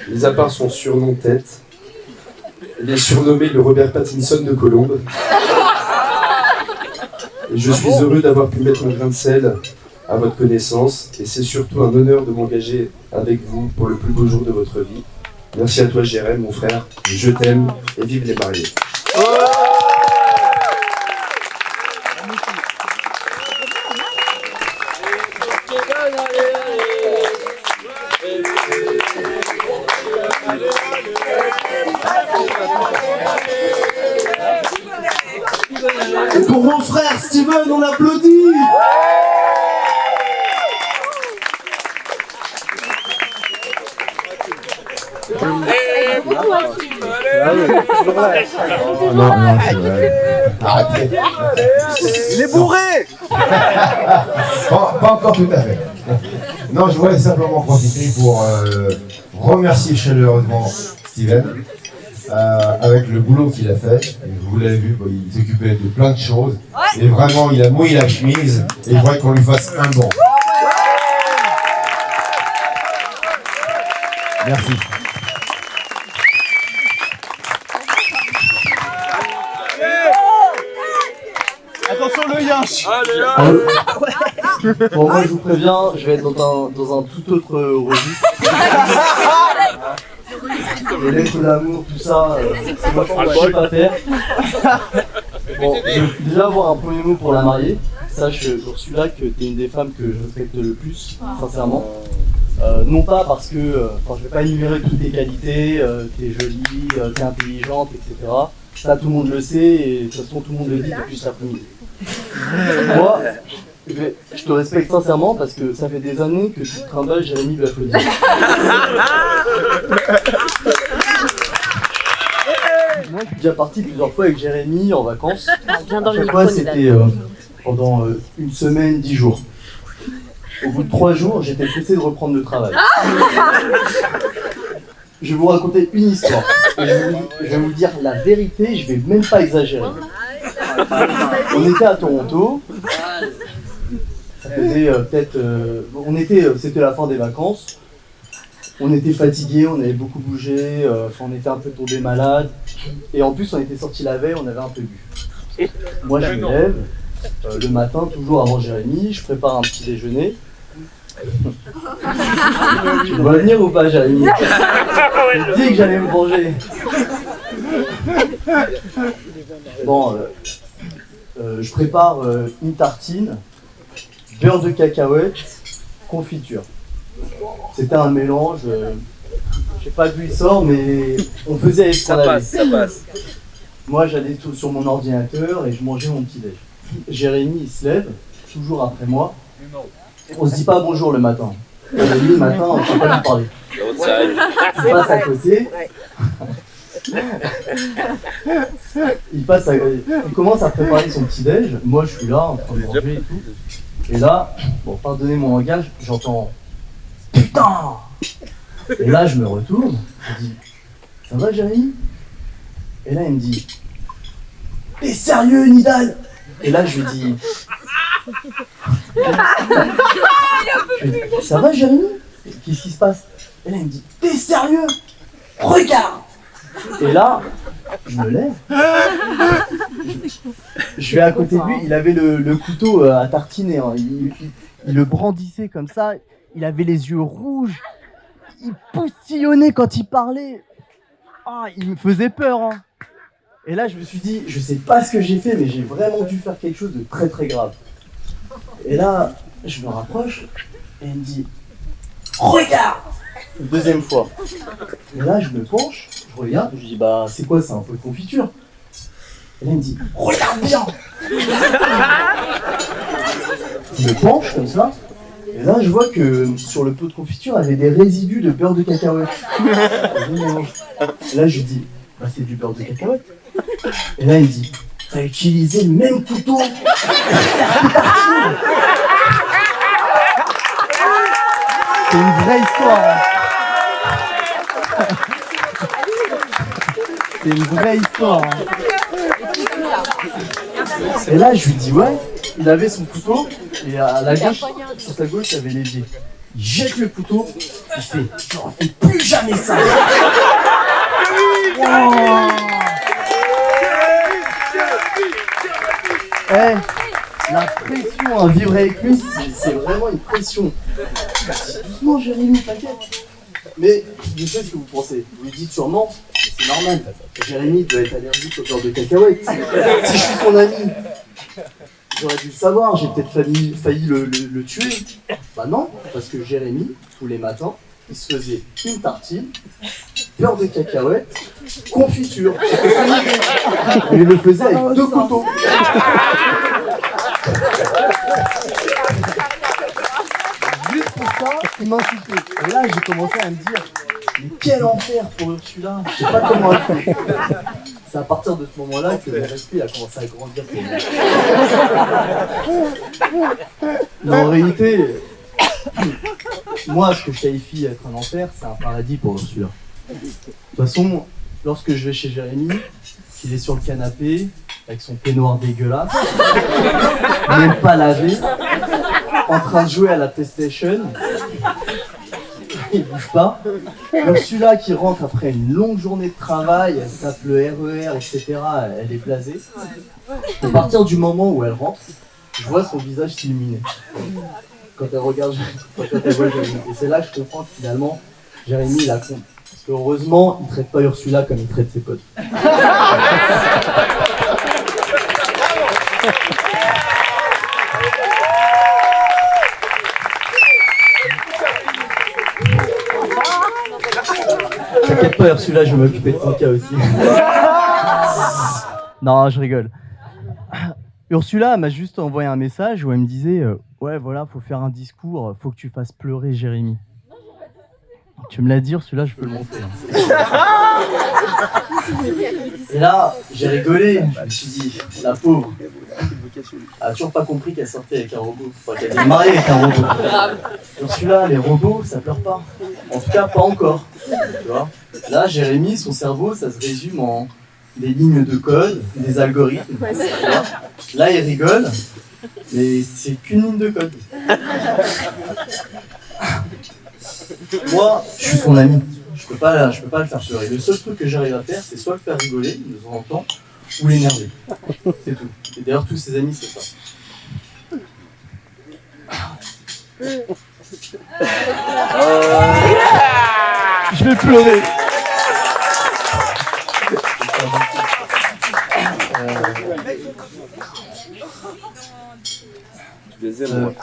Mis à part son surnom tête, il est surnommé le Robert Pattinson de Colombes. Et je suis heureux d'avoir pu mettre un grain de sel à votre connaissance et c'est surtout un honneur de m'engager avec vous pour le plus beau jour de votre vie. Merci à toi Jérémy, mon frère. Je t'aime et vive les mariés. Et pour mon frère Steven, on applaudit. Non, c'est vrai. Arrêtez. Il est bourré. Pas encore tout à fait. Non, je voulais simplement profiter pour remercier chaleureusement Steven avec le boulot qu'il a fait. Et vous l'avez vu, il s'occupait de plein de choses. Et vraiment, il a mouillé la chemise et je voudrais qu'on lui fasse un bon. Merci. Attention le yinche. Bon, moi je vous préviens, je vais être dans un tout autre registre. Les lettres d'amour, tout ça, c'est moi je sais pas faire. Bon, je vais déjà avoir un premier mot pour la mariée. Sache, Ursula, que t'es une des femmes que je respecte le plus, sincèrement. Non pas parce que, je vais pas énumérer toutes tes qualités, t'es jolie, t'es intelligente, etc. Ça tout le monde le sait et de toute façon tout le monde le dit depuis cet après-midi. Moi, je te respecte sincèrement parce que ça fait des années que tu te trimbales Jérémy lui applaudir. Moi je suis déjà parti plusieurs fois avec Jérémy en vacances. À chaque fois c'était pendant 1 semaine, 10 jours. Au bout de 3 jours, j'étais pressé de reprendre le travail. Je vais vous raconter une histoire. Et je vais vous dire la vérité, je vais même pas exagérer. On était à Toronto. Ça faisait c'était la fin des vacances. On était fatigués, on avait beaucoup bougé, on était un peu tombé malade. Et en plus, on était sortis la veille, on avait un peu bu. Moi, je me lève le matin, toujours avant Jérémy, je prépare un petit déjeuner. Tu vas venir ou pas, Jérémy? Je dis que j'allais me venger. Bon, je prépare une tartine, beurre de cacahuète, confiture. C'était un mélange, je sais pas d'où il sort, mais on faisait avec ce qu'on avait. Ça passe. Moi, j'allais tout sur mon ordinateur et je mangeais mon petit déj. Jérémy, il se lève, toujours après moi. On se dit pas bonjour le matin. Jérémy, le matin, on ne peut pas lui parler. Il passe à côté. Il commence à préparer son petit déj. Moi, je suis là en train de manger et tout. Et là, bon, pardonnez mon langage, j'entends putain. Et là, je me retourne. Je dis, ça va, Jérémy? Et là, il me dit, t'es sérieux, Nidal? Et là, je lui dis, ça va, Jérémy? Qu'est-ce qui se passe? Et là, il me dit, t'es sérieux? Regarde! Et là, je me lève. Je vais à côté de lui, il avait le couteau à tartiner. Hein. Il le brandissait comme ça, il avait les yeux rouges, il postillonnait quand il parlait. Ah, il me faisait peur. Hein. Et là, je me suis dit, je sais pas ce que j'ai fait, mais j'ai vraiment dû faire quelque chose de très très grave. Et là, je me rapproche et il me dit, regarde! Une deuxième fois. Et là, je me penche, je regarde, je lui dis, bah, c'est quoi, c'est un pot de confiture? Et là, il me dit, regarde bien! Je me penche comme ça, et là, je vois que sur le pot de confiture, il y avait des résidus de beurre de cacahuète. Et là, je lui dis, bah, c'est du beurre de cacahuète. Et là, il me dit, t'as utilisé le même couteau? C'est une vraie histoire. Hein. C'est une vraie histoire. Hein. Et là, je lui dis, ouais, il avait son couteau, et à la gauche, sur sa gauche, il y avait l'évier. Il jette le couteau, il fait, je ne refais plus jamais ça. Wow. Hey, la pression à vivre avec lui, c'est vraiment une pression. Doucement, Jérémy, t'inquiète. Mais je sais ce que vous pensez. Vous lui dites sûrement, mais c'est normal. Jérémy doit être allergique au beurre de cacahuète. Si je suis son ami, j'aurais dû le savoir. J'ai peut-être failli le tuer. Bah non, parce que Jérémy, tous les matins, il se faisait une tartine, beurre de cacahuète, confiture. Et il le faisait avec 2 couteaux. Juste pour ça, il m'insultait. Et là, j'ai commencé à me dire, mais quel enfer pour Ursula. Je sais pas comment elle fait. C'est à partir de ce moment-là que le respect a commencé à grandir pour moi. Mais en réalité, moi, ce que je qualifie être un enfer, c'est un paradis pour Ursula. De toute façon, lorsque je vais chez Jérémy, il est sur le canapé, avec son peignoir dégueulasse, même pas lavé, en train de jouer à la PlayStation, il bouge pas. Ursula qui rentre après une longue journée de travail, elle tape le RER, etc., elle est blasée. À partir du moment où elle rentre, je vois son visage s'illuminer. Quand elle regarde, quand elle voit Jérémy. Et c'est là que je comprends que finalement, Jérémy, il a compris. Parce que heureusement, il ne traite pas Ursula comme il traite ses potes. T'inquiète pas, Ursula, je vais m'occuper de ton cas aussi. Non, je rigole. Ursula m'a juste envoyé un message où elle me disait ouais, voilà, faut faire un discours, faut que tu fasses pleurer Jérémy. Tu me l'as dit, Ursula, je peux le montrer. Et là, j'ai rigolé, je me suis dit, la pauvre, a toujours pas compris qu'elle sortait avec un robot. Enfin, qu'elle était mariée avec un robot. Ursula, les robots, ça pleure pas. En tout cas, pas encore. Tu vois. Là, Jérémy, son cerveau, ça se résume en des lignes de code, des algorithmes. Tu vois. Là, il rigole, mais c'est qu'une ligne de code. Moi, je suis son ami. Je peux pas le faire pleurer. Le seul truc que j'arrive à faire, c'est soit le faire rigoler de temps en temps, ou l'énerver. C'est tout. Et d'ailleurs, tous ses amis, c'est ça. Je vais pleurer.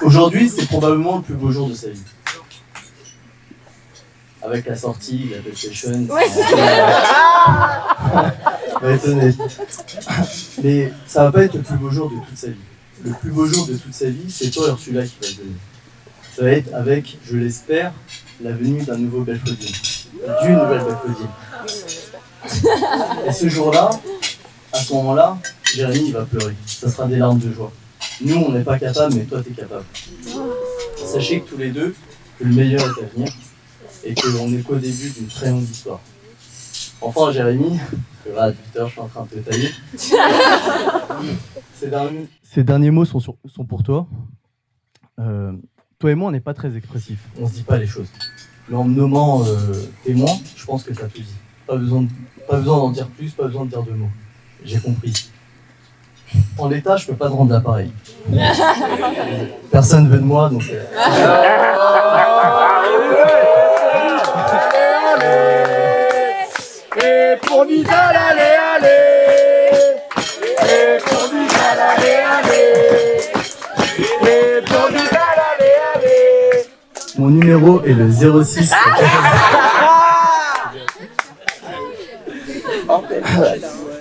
Aujourd'hui, c'est probablement le plus beau jour de sa vie. Avec la sortie de la PlayStation. Va étonner. Mais ça va pas être le plus beau jour de toute sa vie. Le plus beau jour de toute sa vie, c'est toi, Ursula, qui va le donner. Ça va être avec, je l'espère, la venue d'un nouveau Belfodil. D'une nouvelle Belfodil. Et ce jour-là, à ce moment-là, Jérémy, il va pleurer. Ça sera des larmes de joie. Nous, on n'est pas capable, mais toi, t'es capable. Sachez que tous les deux, que le meilleur est à venir et qu'on n'est qu'au début d'une très longue histoire. Enfin, Jérémy, que là, à 18h, je suis en train de te tailler. Ces derniers mots sont pour toi. Toi et moi, on n'est pas très expressifs. On se dit pas les choses. Mais en me nommant témoin, je pense que tu as tout dit. Pas besoin d'en dire plus, pas besoin de dire deux mots. J'ai compris. En l'état, je peux pas te rendre l'appareil. Personne veut de moi, donc... Et pour Nidal, allez. Et pour Nidal, allez. Et pour Nidal, allez. Mon numéro est le 06.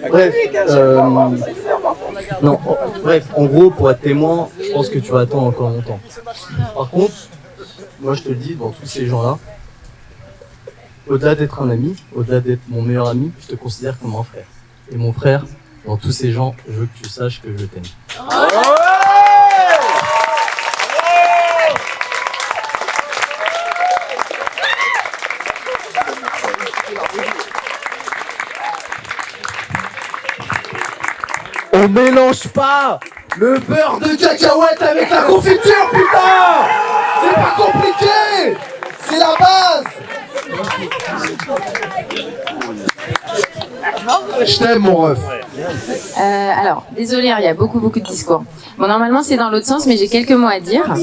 Bref, non, bref, en gros, pour être témoin, je pense que tu vas attendre encore longtemps. Par contre, moi je te le dis, dans tous ces gens-là, au-delà d'être un ami, au-delà d'être mon meilleur ami, je te considère comme un frère. Et mon frère, dans tous ces gens, je veux que tu saches que je t'aime. On mélange pas le beurre de cacahuète avec la confiture, putain! C'est pas compliqué! C'est la base! Je t'aime, mon ref. Alors, désolé, il y a beaucoup de discours. Bon, normalement, c'est dans l'autre sens, mais j'ai quelques mots à dire.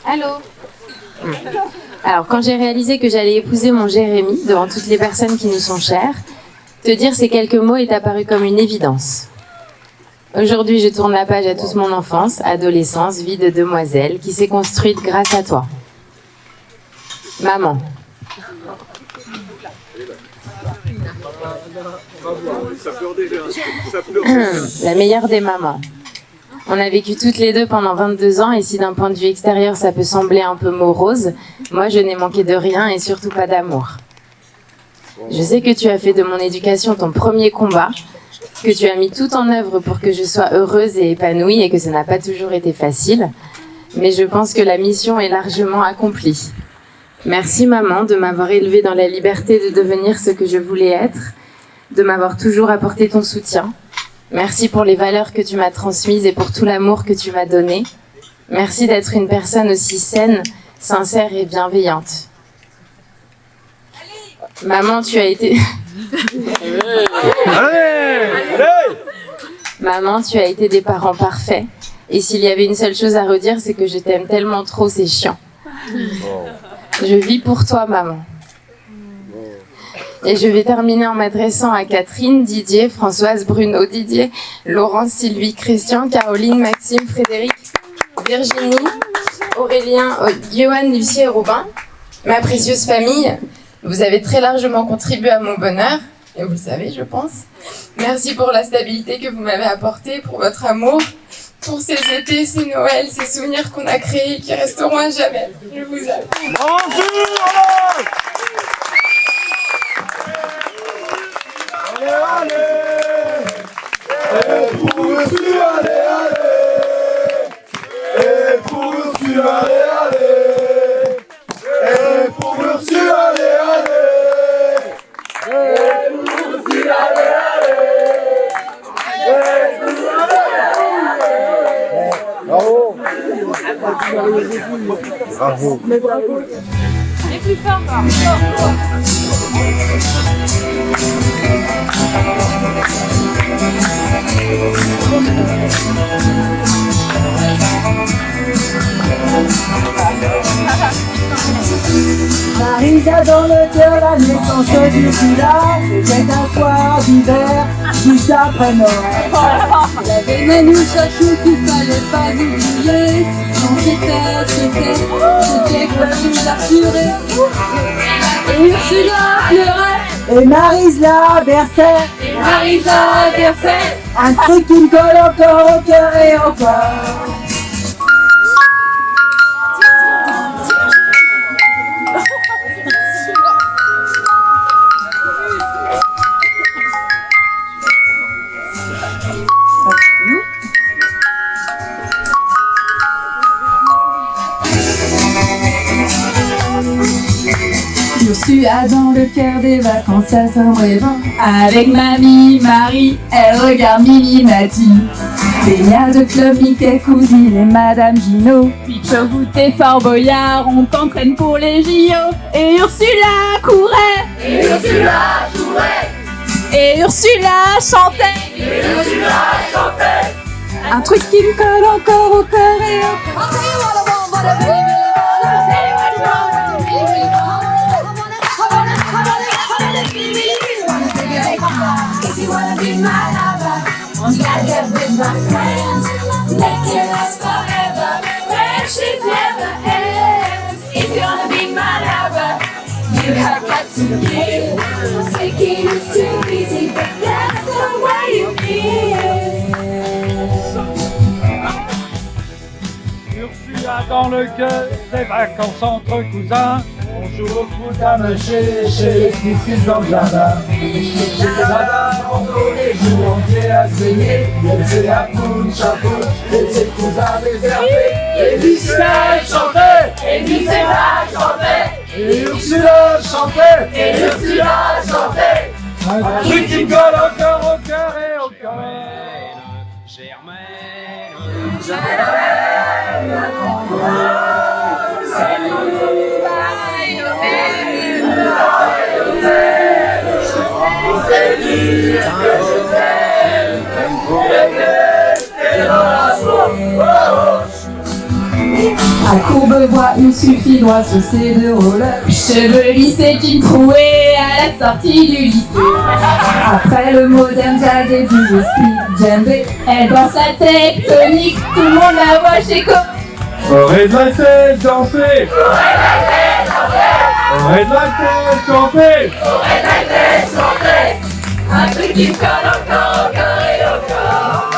Allô? Alors, quand j'ai réalisé que j'allais épouser mon Jérémy, devant toutes les personnes qui nous sont chères, te dire ces quelques mots est apparu comme une évidence. Aujourd'hui, je tourne la page à toute mon enfance, adolescence, vie de demoiselle, qui s'est construite grâce à toi. Maman. La meilleure des mamans. On a vécu toutes les deux pendant 22 ans et si d'un point de vue extérieur ça peut sembler un peu morose, moi je n'ai manqué de rien et surtout pas d'amour. Je sais que tu as fait de mon éducation ton premier combat, que tu as mis tout en œuvre pour que je sois heureuse et épanouie et que ça n'a pas toujours été facile, mais je pense que la mission est largement accomplie. Merci maman de m'avoir élevée dans la liberté de devenir ce que je voulais être, de m'avoir toujours apporté ton soutien. Merci pour les valeurs que tu m'as transmises et pour tout l'amour que tu m'as donné. Merci d'être une personne aussi saine, sincère et bienveillante. Maman, tu as été... Maman, tu as été des parents parfaits. Et s'il y avait une seule chose à redire, c'est que je t'aime tellement trop, c'est chiant. Je vis pour toi, maman. Et je vais terminer en m'adressant à Catherine, Didier, Françoise, Bruno, Didier, Laurence, Sylvie, Christian, Caroline, Maxime, Frédéric, Virginie, Aurélien, Johan, Lucie et Robin. Ma précieuse famille, vous avez très largement contribué à mon bonheur, et vous le savez, je pense. Merci pour la stabilité que vous m'avez apportée, pour votre amour, pour ces étés, ces Noëls, ces souvenirs qu'on a créés et qui resteront à jamais. Je vous aime. Allez, allez, allez, Ursule, allez, allez. Et pour Ursule, allez, allez. Et pour Ursule, allez, allez. Et pour Bravo. Bravo. Mais bravo. Et plus fort. Marisa dans le cœur, la naissance d'Ursula, c'était un soir d'hiver, juste après Noël. La veine nous cherchait qu'il fallait pas oublier. Sinon c'était quoi nous assurer. Et Ursula pleurait. Et Marisa versait. Et Marisa versait. Un truc qui me colle encore au cœur et au corps. Ursula dans le cœur des vacances à Saint-Brévin. Avec mamie Marie, elle regarde Mimi Mati. Baignade de Club Mickey, cousine et Madame Gino. Picho goûté Fort Boyard, on t'entraîne pour les JO. Et Ursula courait. Et Ursula jouait. Et Ursula chantait. Et Ursula chantait. Un truc qui me colle encore au cœur et au corps. If you wanna be my lover, you gotta get with my friends. Make it last forever. Friendship never ends. If you wanna be my lover, you have got to give. Taking is too easy, but that's the way it is. Ursula dans le cœur des vacances entre cousins. On joue au foot à mâcher chez les petits fils dans le jardin. Chez les dadas, on tourne les jours entiers à se baigner. Elle c'est la poule, chapeau, et ses cousins désertés. Et Ursula chantait. Et Ursula chantait. Et Ursula chantait. Et Ursula chantait. Un truc qui colle encore au cœur et au corps. À Courbevoie, il suffit d'oisser de roller. Cheveux lissés d'une trouée à la sortie du lycée. Après le moderne jazz et du speed djembé, Elle danse la tectonique, tout le monde la voit chez Co. Aurait de la tête danser. Aurait de la tête chanter. Aurait la tête chanter. Un truc qui me colle encore au cœur et au corps.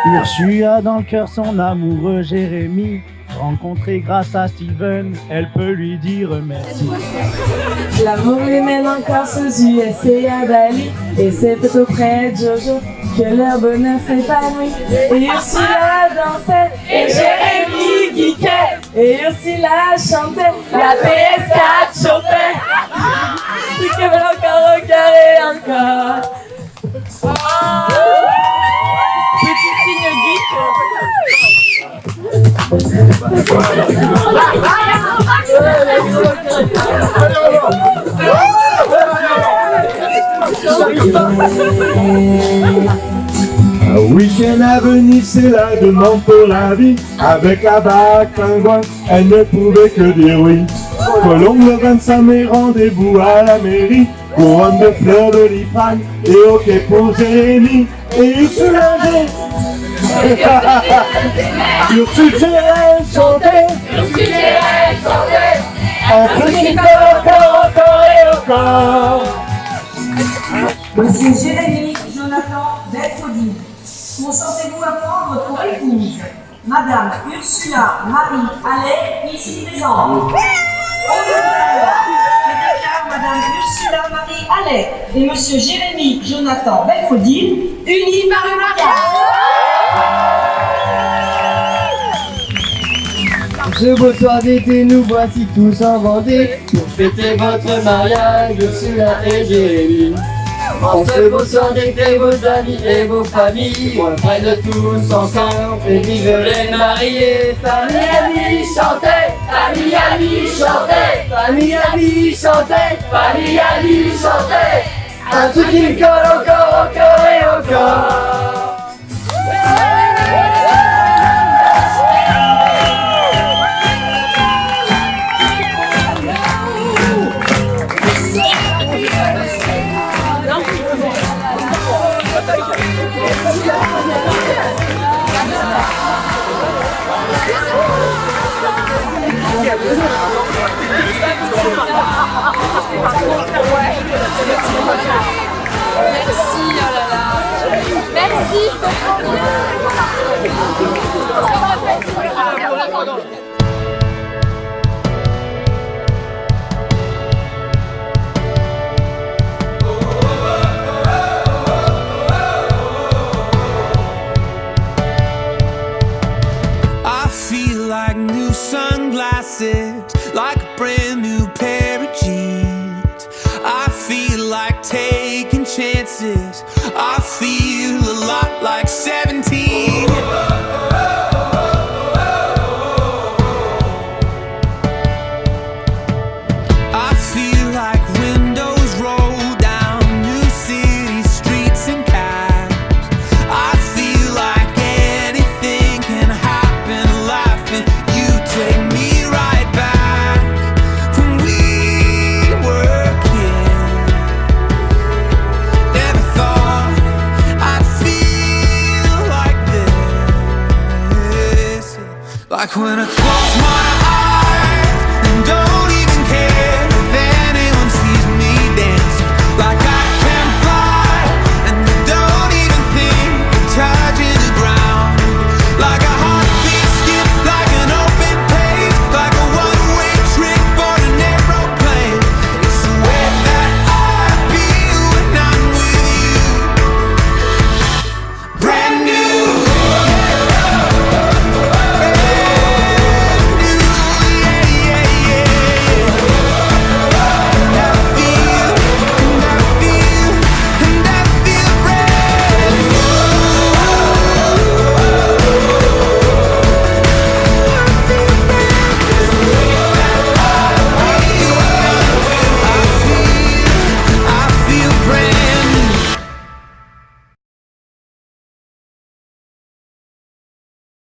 Ursula dans le cœur son amoureux Jérémy. Rencontré grâce à Steven, elle peut lui dire merci. L'amour les mène encore sous US et à Bali. Et c'est peut auprès de Jojo que leur bonheur s'épanouit. Et Ursula dansait, et Jérémy geekait. Et Ursula chantait, la PS4 chauffait. Tu que veut encore au cœur et encore. Petit signe geek. Un week-end à Venise, c'est la demande pour la vie. Avec la vague pingouin, elle ne pouvait que dire oui. Colombe le 25 mai, rendez-vous à la mairie. Couronne de fleurs de l'iprane et ok pour Jérémy. Et Ursula Ursula chantait. Un truc qui colle encore et encore. Voici Jérémy, Jonathan, Delphodine. Consentez-vous à prendre pour épouse Madame Ursula Marie Allais, ici présente. Au contraire, je déclare Madame Ursula Marie Allais et Monsieur Jérémy Jonathan Belfodil unis par le mariage. Ce beau soir d'été, nous voici tous en Vendée pour fêter votre mariage, Ursula et Jérémy. En ce beau soir d'été, vos amis et vos familles prennent tous ensemble et vivent les mariés. Famille, amis, chantez, famille, amis, chantez, famille, amis, chantez, famille, amis, chantez. Un truc qui me colle encore, au cœur et au corps. Merci, oh là là. Merci, c'est trop bien. I feel like new sunglasses, like a brand new pair of jeans. I feel like taking chances. I feel a lot like 17. I feel like windows roll down new city streets and cabs. I feel like anything can happen, laughing. You take me right back when we were kids. Never thought I'd feel like this. Like when I close my eyes.